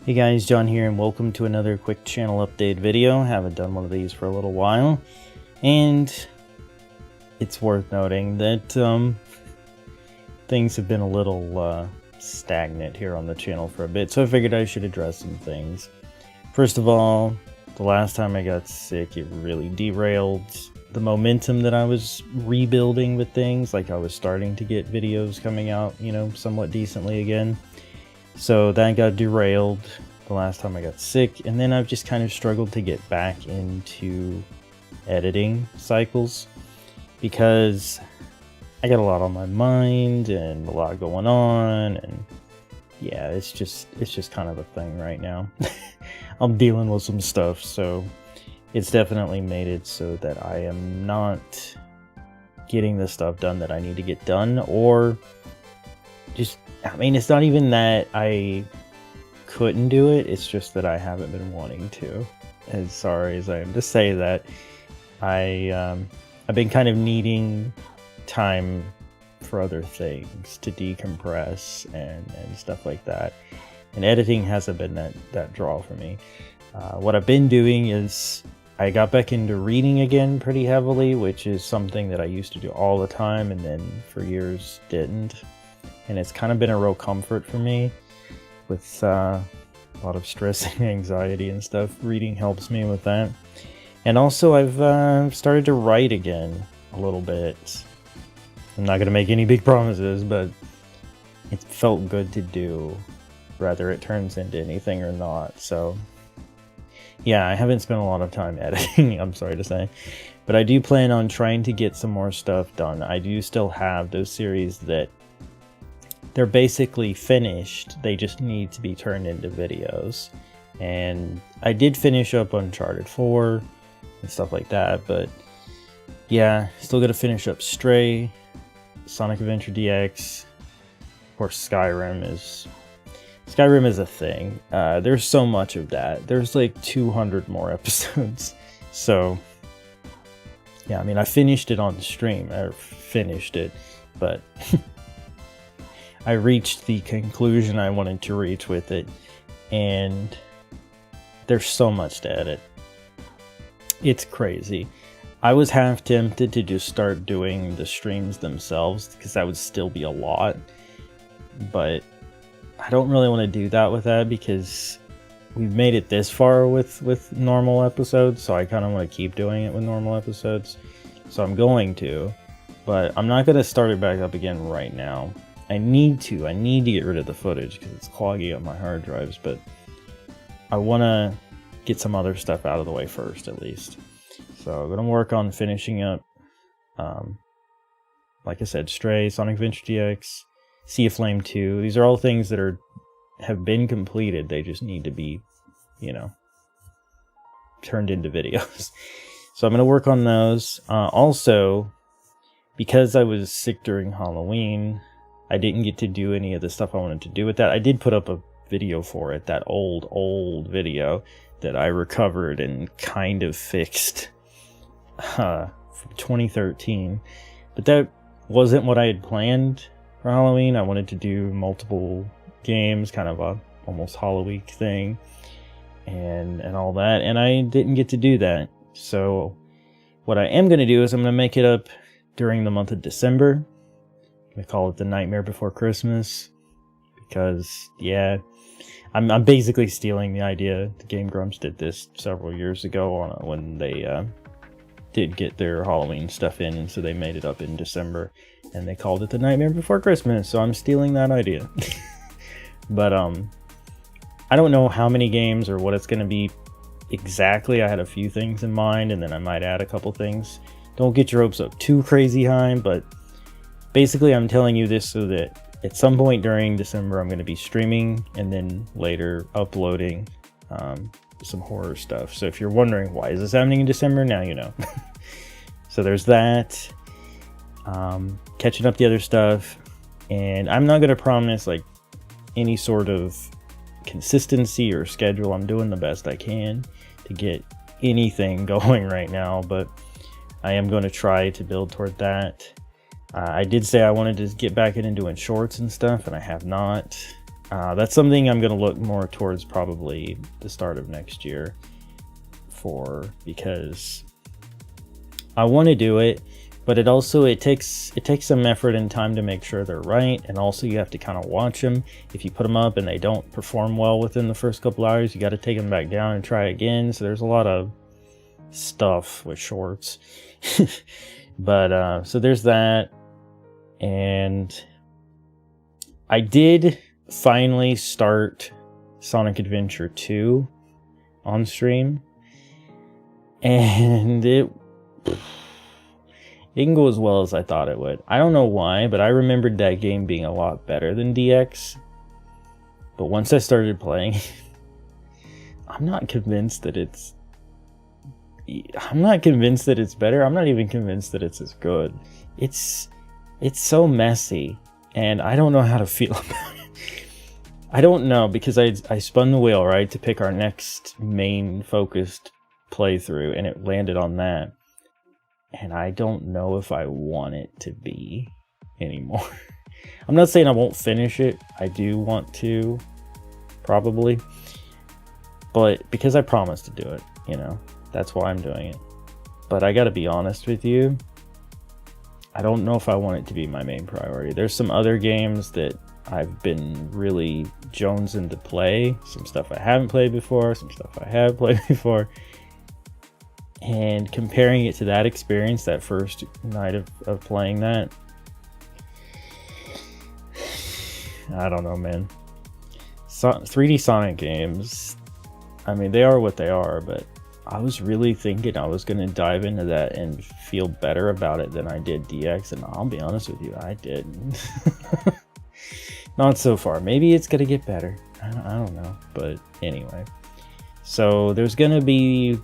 Hey guys, John here, and welcome to another quick channel update video. Haven't done one of these for a little while, and it's worth noting that things have been a little stagnant here on the channel for a bit, so I figured I should address some things. First of all, the last time I got sick, it really derailed the momentum that I was rebuilding with things. Like, I was starting to get videos coming out, somewhat decently again. So that got derailed the last time I got sick, and then I've just kind of struggled to get back into editing cycles because I got a lot on my mind and a lot going on, and yeah, it's just kind of a thing right now. I'm dealing with some stuff, so it's definitely made it so that I am not getting the stuff done that I need to get done, or just, it's not even that I couldn't do it, it's just that I haven't been wanting to. As sorry as I am to say that, I've been kind of needing time for other things to decompress and stuff like that. And editing hasn't been that draw for me. What I've been doing is I got back into reading again pretty heavily, which is something that I used to do all the time and then for years didn't. And it's kind of been a real comfort for me with a lot of stress and anxiety and stuff. Reading helps me with that. And also I've started to write again a little bit. I'm not going to make any big promises, but it felt good to do, whether it turns into anything or not. So yeah, I haven't spent a lot of time editing, I'm sorry to say. But I do plan on trying to get some more stuff done. I do still have those series that they're basically finished, they just need to be turned into videos. And I did finish up Uncharted 4 and stuff like that, but yeah, still gotta finish up Stray, Sonic Adventure DX, of course Skyrim is a thing. There's so much of that. There's like 200 more episodes. So yeah, I finished it on the stream. I finished it, but I reached the conclusion I wanted to reach with it, and there's so much to edit. It's crazy. I was half tempted to just start doing the streams themselves, because that would still be a lot, but I don't really want to do that with that, because we've made it this far with normal episodes, so I kind of want to keep doing it with normal episodes. So I'm going to, but I'm not going to start it back up again right now. I need to get rid of the footage because it's clogging up my hard drives, but I want to get some other stuff out of the way first, at least. So I'm going to work on finishing up, like I said, Stray, Sonic Adventure DX, Sea of Flame 2. These are all things that have been completed. They just need to be, turned into videos. So I'm going to work on those. Also, because I was sick during Halloween, I didn't get to do any of the stuff I wanted to do with that. I did put up a video for it, that old video that I recovered and kind of fixed from 2013. But that wasn't what I had planned for Halloween. I wanted to do multiple games, kind of a almost Halloween thing, and all that, and I didn't get to do that. So what I am going to do is I'm going to make it up during the month of December. I call it the Nightmare Before Christmas, because yeah, I'm basically stealing the idea. The Game Grumps did this several years ago when they did get their Halloween stuff in, and so they made it up in December, and they called it the Nightmare Before Christmas. So I'm stealing that idea. But I don't know how many games or what it's going to be exactly. I had a few things in mind, and then I might add a couple things. Don't get your hopes up too crazy high, but basically, I'm telling you this so that at some point during December, I'm going to be streaming and then later uploading some horror stuff. So if you're wondering why is this happening in December, now you know. So there's that. Catching up the other stuff. And I'm not going to promise like any sort of consistency or schedule. I'm doing the best I can to get anything going right now, but I am going to try to build toward that. I did say I wanted to get back into doing shorts and stuff, and I have not. That's something I'm going to look more towards probably the start of next year because I want to do it, but it takes some effort and time to make sure they're right, and also you have to kind of watch them. If you put them up and they don't perform well within the first couple hours, you got to take them back down and try again. So there's a lot of stuff with shorts. But so there's that, and I did finally start Sonic Adventure 2 on stream, and it didn't go as well as I thought it would. I don't know why, but I remembered that game being a lot better than DX. But once I started playing, I'm not convinced that it's better. I'm not even convinced that it's as good. It's so messy, and I don't know how to feel about it. I don't know, because I spun the wheel, right, to pick our next main focused playthrough, and it landed on that. And I don't know if I want it to be anymore. I'm not saying I won't finish it. I do want to, probably. But because I promised to do it, that's why I'm doing it. But I gotta be honest with you, I don't know if I want it to be my main priority. There's some other games that I've been really jonesing to play. Some stuff I haven't played before, some stuff I have played before. And comparing it to that experience, that first night of playing that, I don't know, man. 3D Sonic games, I mean, they are what they are, but I was really thinking I was going to dive into that and feel better about it than I did DX, and I'll be honest with you, I didn't. Not so far. Maybe it's going to get better. I don't know, but anyway. So there's going to be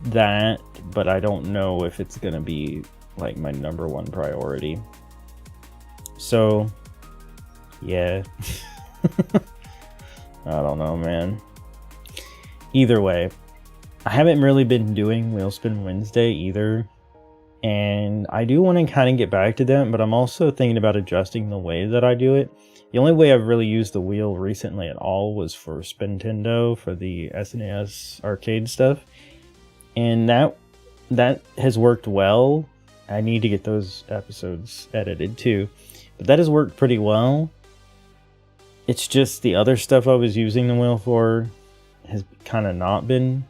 that, but I don't know if it's gonna be like my number one priority. So yeah. I don't know, man. Either way, I haven't really been doing Wheel Spin Wednesday either, and I do want to kind of get back to that, but I'm also thinking about adjusting the way that I do it. The only way I've really used the wheel recently at all was for Spintendo, for the SNES arcade stuff. And that has worked well. I need to get those episodes edited too. But that has worked pretty well. It's just the other stuff I was using the wheel for has kind of not been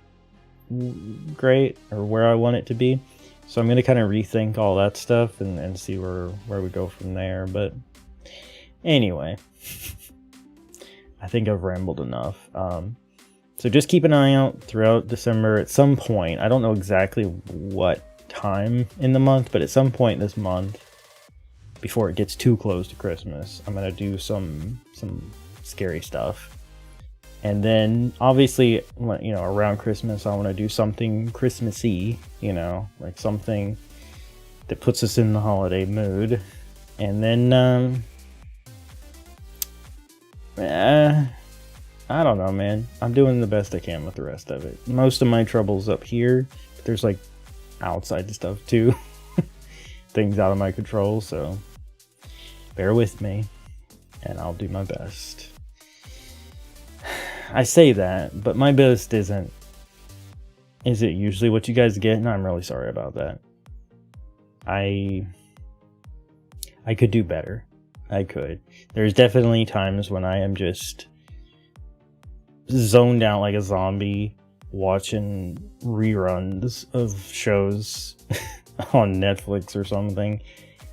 great, or where I want it to be. So I'm going to kind of rethink all that stuff and see where we go from there. But anyway, I think I've rambled enough. So just keep an eye out throughout December at some point. I don't know exactly what time in the month, but at some point this month, before it gets too close to Christmas, I'm going to do some scary stuff. And then obviously, around Christmas, I want to do something Christmassy, like something that puts us in the holiday mood. And then, I don't know, man. I'm doing the best I can with the rest of it. Most of my trouble's up here, but there's like outside stuff too. Things out of my control, so bear with me and I'll do my best. I say that, but my best isn't usually what you guys get, and I'm really sorry about that. I could do better. I could. There's definitely times when I am just zoned out like a zombie watching reruns of shows on Netflix or something,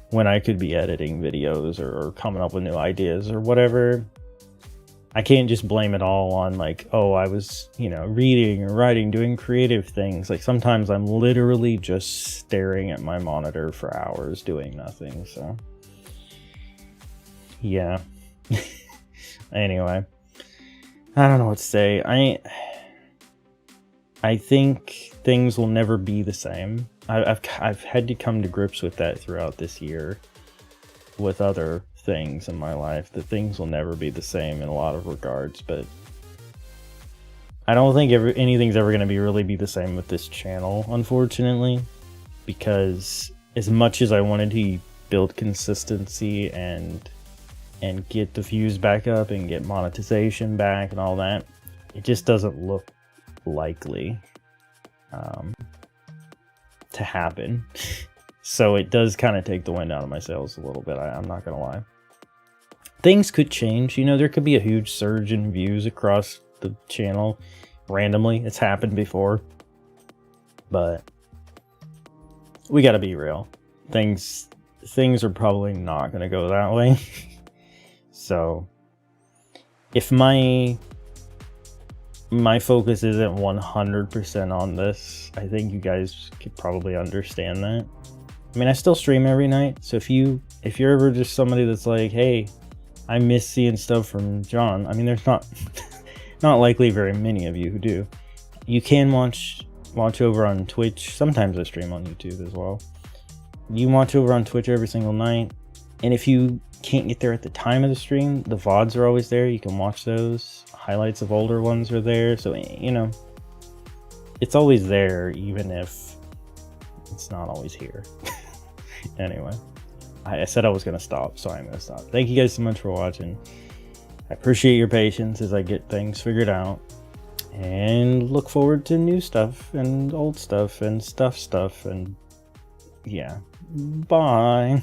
when I could be editing videos or coming up with new ideas or whatever. I can't just blame it all on like, oh, I was, reading or writing, doing creative things. Like sometimes I'm literally just staring at my monitor for hours doing nothing. So yeah. Anyway, I don't know what to say. I think things will never be the same. I've had to come to grips with that throughout this year with other things in my life, that things will never be the same in a lot of regards, but I don't think anything's ever going to really be the same with this channel, unfortunately, because as much as I wanted to build consistency and and get the views back up and get monetization back and all that. It just doesn't look likely to happen. So it does kind of take the wind out of my sails a little bit, I'm not gonna lie. Things could change, you know, there could be a huge surge in views across the channel randomly. It's happened before, but we gotta be real. Things are probably not gonna go that way. So if my focus isn't 100% on this, I think you guys could probably understand that. I mean, I still stream every night, so if you're ever just somebody that's like, hey, I miss seeing stuff from John, I mean, there's not likely very many of you who do. You can watch over on Twitch. Sometimes I stream on YouTube as well. You watch over on Twitch every single night, and if you can't get there at the time of the stream, the VODs are always there. You can watch those. Highlights of older ones are there, so you know, it's always there, even if it's not always here. Anyway, I said I was gonna stop, so I'm gonna stop. Thank you guys so much for watching. I appreciate your patience as I get things figured out, and look forward to new stuff and old stuff and stuff and yeah, bye.